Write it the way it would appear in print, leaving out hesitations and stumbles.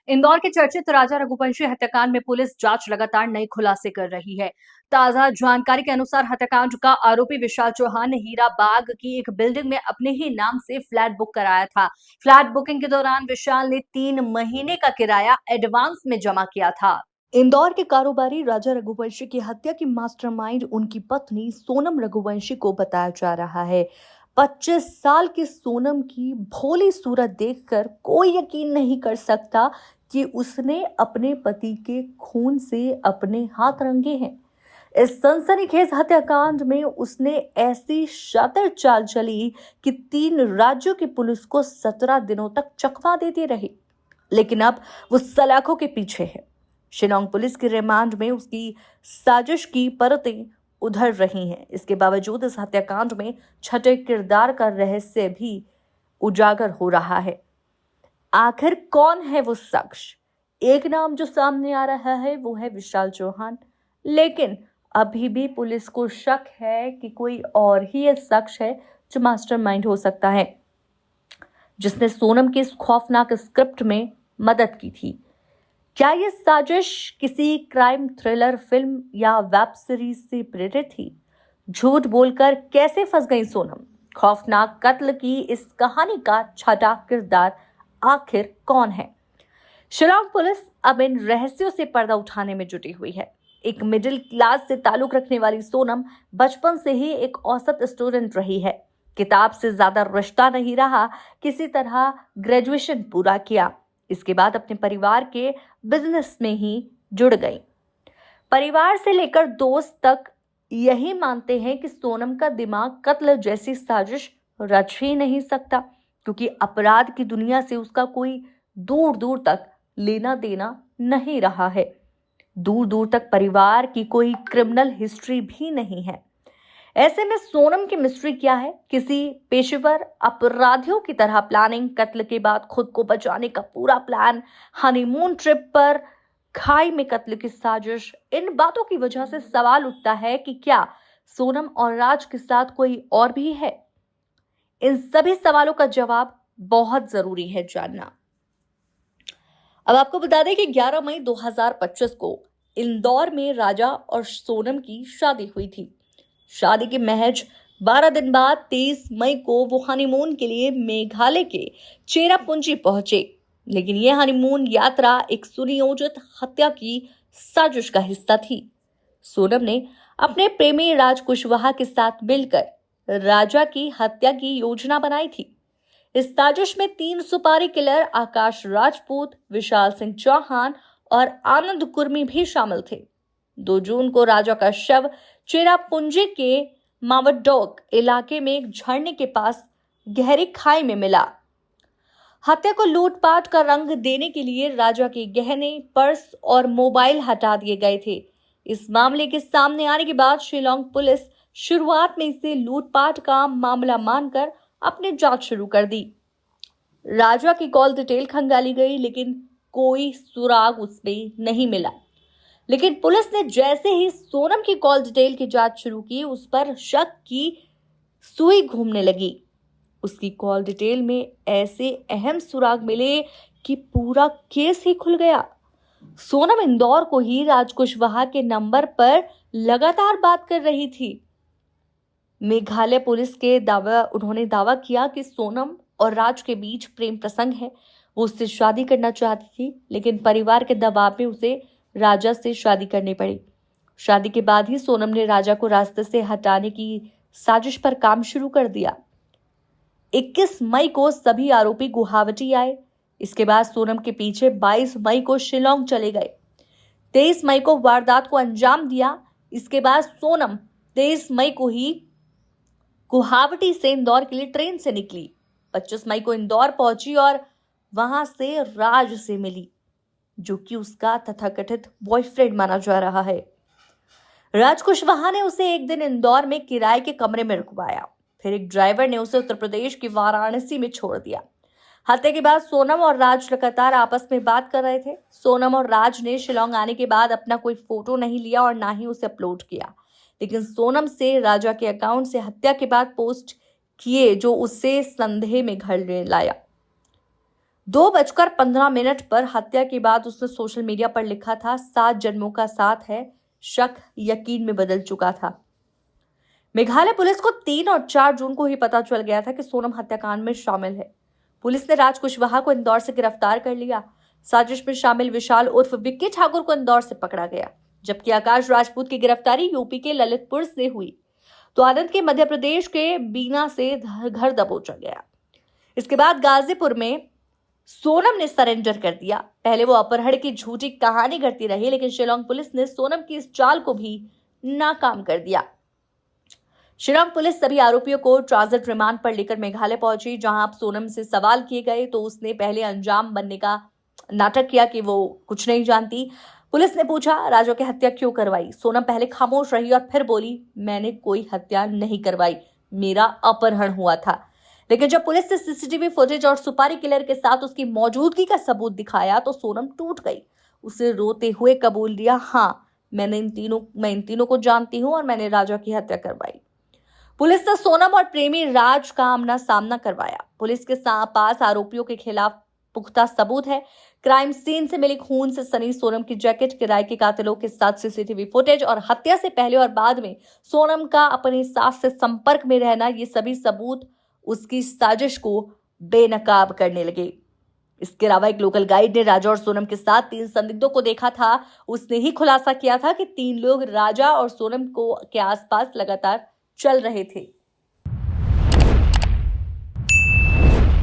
इंदौर के चर्चित राजा रघुवंशी हत्याकांड में पुलिस जांच लगातार नए खुलासे कर रही है। ताजा जानकारी के अनुसार हत्याकांड का आरोपी विशाल चौहान ने हीरा बाग की एक बिल्डिंग में अपने ही नाम से फ्लैट बुक कराया था। फ्लैट बुकिंग के दौरान विशाल ने 3 महीने का किराया एडवांस में जमा किया था। इंदौर के कारोबारी राजा रघुवंशी की हत्या की मास्टरमाइंड उनकी पत्नी सोनम रघुवंशी को बताया जा रहा है। 25 साल की सोनम की भोली सूरत देखकर कोई यकीन नहीं कर सकता कि उसने अपने पति के खून से अपने हाथ रंगे हैं। इस सनसनीखेज हत्याकांड में उसने ऐसी शातिर चाल चली कि 3 राज्यों की पुलिस को 17 दिनों तक चकमा देती रही, लेकिन अब वो सलाखों के पीछे है। शिलोंग पुलिस की रिमांड में उसकी साजिश की परतें उधर रही हैं। इसके बावजूद इस हत्याकांड में छठे किरदार का रहस्य भी उजागर हो रहा है। आखिर कौन है वो शख्स? एक नाम जो सामने आ रहा है वो है विशाल चौहान, लेकिन अभी भी पुलिस को शक है कि कोई और ही ये शख्स है जो मास्टरमाइंड हो सकता है, जिसने सोनम की इस खौफनाक स्क्रिप्ट में मदद की थी। क्या ये साजिश किसी क्राइम थ्रिलर फिल्म या वेब सीरीज से प्रेरित थी? झूठ बोलकर कैसे फंस गई सोनम? खौफनाक कत्ल की इस कहानी का छठा किरदार आखिर कौन है? शिलोंग पुलिस अब इन रहस्यों से पर्दा उठाने में जुटी हुई है। एक मिडिल क्लास से ताल्लुक रखने वाली सोनम बचपन से ही एक औसत स्टूडेंट रही है। किताब से ज्यादा रिश्ता नहीं रहा, किसी तरह ग्रेजुएशन पूरा किया। इसके बाद अपने परिवार के बिजनेस में ही जुड़ गई। परिवार से लेकर दोस्त तक यही मानते हैं कि सोनम का दिमाग कत्ल जैसी साजिश रच ही नहीं सकता, क्योंकि अपराध की दुनिया से उसका कोई दूर दूर तक लेना देना नहीं रहा है। दूर दूर तक परिवार की कोई क्रिमिनल हिस्ट्री भी नहीं है। ऐसे में सोनम की मिस्ट्री क्या है? किसी पेशेवर अपराधियों की तरह प्लानिंग, कत्ल के बाद खुद को बचाने का पूरा प्लान, हनीमून ट्रिप पर खाई में कत्ल की साजिश। इन बातों की वजह से सवाल उठता है कि क्या सोनम और राज के साथ कोई और भी है? इन सभी सवालों का जवाब बहुत जरूरी है जानना। अब आपको बता दें कि 11 मई 2025 को इंदौर में राजा और सोनम की शादी हुई थी। शादी के महज 12 दिन बाद 23 मई को वो हनीमून के लिए मेघालय के चेरापूंजी पहुंचे, लेकिन यह हनीमून यात्रा एक सुनियोजित हत्या की साजिश का हिस्सा थी। सोनम ने अपने प्रेमी राज कुशवाहा के साथ मिलकर राजा की हत्या की योजना बनाई थी। इस साजिश में 3 सुपारी किलर आकाश राजपूत, विशाल सिंह चौहान और आनंद कुर्मी भी शामिल थे। 2 जून को राजा का शव चेरापूंजी के मावडोक इलाके में एक झरने के पास गहरी खाई में मिला। हत्या को लूटपाट का रंग देने के लिए राजा के गहने, पर्स और मोबाइल हटा दिए गए थे। इस मामले के सामने आने के बाद शिलोंग पुलिस शुरुआत में इसे लूटपाट का मामला मानकर अपनी जांच शुरू कर दी। राजा की कॉल डिटेल खंगाली गई, लेकिन कोई सुराग उसमें नहीं मिला। लेकिन पुलिस ने जैसे ही सोनम की कॉल डिटेल की जांच शुरू की, उस पर शक की सुई घूमने लगी। उसकी कॉल डिटेल में ऐसे अहम सुराग मिले कि पूरा केस ही खुल गया। सोनम इंदौर को ही राज कुशवाहा के नंबर पर लगातार बात कर रही थी। मेघालय पुलिस के उन्होंने दावा किया कि सोनम और राज के बीच प्रेम प्रसंग है। वो उससे शादी करना चाहती थी, लेकिन परिवार के दबाव में उसे राजा से शादी करनी पड़ी। शादी के बाद ही सोनम ने राजा को रास्ते से हटाने की साजिश पर काम शुरू कर दिया। 21 मई को सभी आरोपी गुवाहाटी आए। इसके बाद सोनम के पीछे 22 मई को शिलोंग चले गए। 23 मई को वारदात को अंजाम दिया। इसके बाद सोनम 23 मई को ही गुवाहाटी से इंदौर के लिए ट्रेन से निकली। 25 मई को इंदौर पहुंची और वहां से राज से मिली, जो कि उसका तथाकथित बॉयफ्रेंड माना जा रहा है। राज कुशवाहा ने उसे एक दिन इंदौर में किराए के कमरे में रुकवाया। फिर एक ड्राइवर ने उसे उत्तर प्रदेश के वाराणसी में छोड़ दिया। हत्या के बाद सोनम और राज लगातार आपस में बात कर रहे थे। सोनम और राज ने शिलोंग आने के बाद अपना कोई फोटो नहीं लिया और ना ही उसे अपलोड किया, लेकिन सोनम से राजा के अकाउंट से हत्या के बाद पोस्ट किए, जो उससे संदेह में घर ले लाया। 2:15 पर हत्या के बाद उसने सोशल मीडिया पर लिखा था, 7 जन्मों का साथ है, शक यकीन में बदल चुका था। मेघालय पुलिस को 3 और 4 जून को ही पता चल गया था कि सोनम हत्याकांड में शामिल है। पुलिस ने राज कुशवाहा को इंदौर से गिरफ्तार कर लिया। साजिश में शामिल विशाल उर्फ विक्की ठाकुर को इंदौर से पकड़ा गया, जबकि आकाश राजपूत की गिरफ्तारी यूपी के ललितपुर से हुई तो आनंद के मध्य प्रदेश के बीना से घर दबोचा गया। इसके बाद गाजीपुर में सोनम ने सरेंडर कर दिया। पहले वो अपहरण की झूठी कहानी करती रही, लेकिन शिलांग पुलिस ने सोनम की इस चाल को भी नाकाम कर दिया। शिलांग पुलिस सभी आरोपियों को ट्रांजिट रिमांड पर लेकर मेघालय पहुंची, जहां अब सोनम से सवाल किए गए तो उसने पहले अंजाम बनने का नाटक किया कि वो कुछ नहीं जानती। पुलिस ने पूछा, राजा की हत्या क्यों करवाई? सोनम पहले खामोश रही और फिर बोली, मैंने कोई हत्या नहीं करवाई, मेरा अपहरण हुआ था। लेकिन जब पुलिस ने सीसीटीवी फुटेज और सुपारी किलर के साथ उसकी मौजूदगी का सबूत दिखाया तो सोनम टूट गई। उसे रोते हुए कबूल दिया, हाँ मैं इन तीनों को जानती हूँ और मैंने राजा की हत्या करवाई। पुलिस ने सोनम और प्रेमी राज का आमना सामना करवाया। पुलिस के पास आरोपियों के खिलाफ पुख्ता सबूत है। क्राइम सीन से मिली खून से सनी सोनम की जैकेट, किराए के कातिलों के साथ सीसीटीवी फुटेज और हत्या से पहले और बाद में सोनम का अपनी सास से संपर्क में रहना, ये सभी सबूत उसकी साजिश को बेनकाब करने लगे। इसके अलावा एक लोकल गाइड ने राजा और सोनम के साथ 3 संदिग्धों को देखा था। उसने ही खुलासा किया था कि 3 लोग राजा और सोनम के आसपास लगातार चल रहे थे।